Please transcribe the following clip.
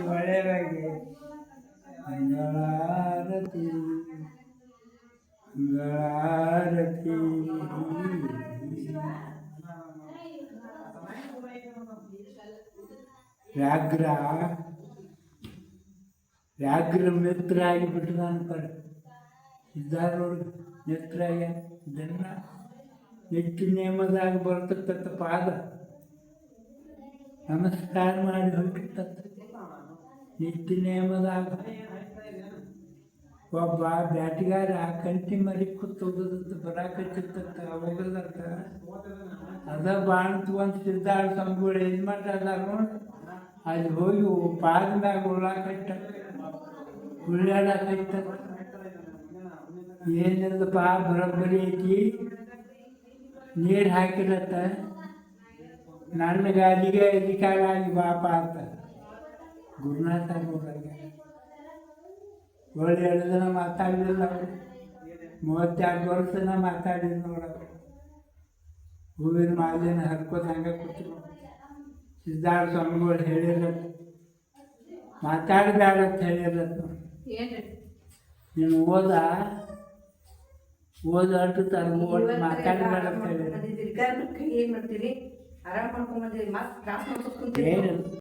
ಒಳ್ಳೆಯದಾಗಿ ಮಂಗಳಾರತಿ ಮಂಗಳಾರತಿ ವ್ಯಾಘ್ರ ವ್ಯಾಘ್ರ ಮಿತ್ರ ಆಗಿಬಿಟ್ಟು ನಾನು ಕಡೆ ಸಿದ್ಧಾರೂಢ ಮಿತ್ರ ಇದನ್ನ ನಿತ್ಯ ನೇಮದಾಗ ಬರ್ತಕ್ಕಂಥ ಪಾದ ನಮಸ್ಕಾರ ಮಾಡಿ ಹೋಗಿರ್ತಕ್ಕ ನಿತ್ಯ ನೇಮದಾಗ ಒಬ್ಬ ಬ್ಯಾಟಿಗಾರ ಕಂಟಿ ಮರಿ ಕೂತೋಗದಂತ ಬರಾಕತ್ತಿರ್ತಕ್ಕ ಹೋಗದಂತ ಅದ ಬಾಣ್ ಒಂದು ಸಿದ್ಧಾರ ಸಂಗುಗಳು ಇದು ಮಾಡ್ತಾರ ನೋಡಿ ಅಲ್ಲಿ ಹೋಗಿ ಪಾದ ಮ್ಯಾಗ ಉಳ್ಳಾಕಟ್ಟ ಉಳ್ಳಾಡಕೈತ ಏನಿಲ್ಲಪ್ಪ ಬರೋಬ್ಬರಿ ಐತಿ ನೀರು ಹಾಕಿರತ್ತ ನನ್ನ ಗಾದಿಗೆ ಅಧಿಕಾರ ಆಗಿ ಬಾಪ ಅಂತ ಗುರುನಾಥ ಹೋದಾಗ ಒಳ್ಳೆ 2 ದಿನ ಮಾತಾಡಲಿಲ್ಲ ಅವರು 32 ವರ್ಷನ ಮಾತಾಡಿದ್ರು ನೋಡೋರು ಹೂವಿನ ಮಾಲಿನ ಹರ್ಕೋದು ಹಂಗೆ ಕೂತು ಸಿದ್ಧಾರ್ಥ ಸ್ವಾಮಿಗಳು ಹೇಳಿರತ್ತ ಮಾತಾಡಬೇಡ ಅಂತ ಹೇಳಿರತ್ತ ನೀನು ಓದ ಅಟ್ಟು ತರ ಮಾತಾಡಬೇಡ ಅಂತ ಹೇಳಿರ ಏನು ಮಾಡ್ತೀರಿ ಆರಾಮ್ ಮಾಡ್ಕೊಂಡ್ ಬಂದಿರಿ ಮತ್ತೆ ಕ್ಲಾಸ್ ಮಾಡ್ಕೊಂಡು ಏನಿಲ್ಲ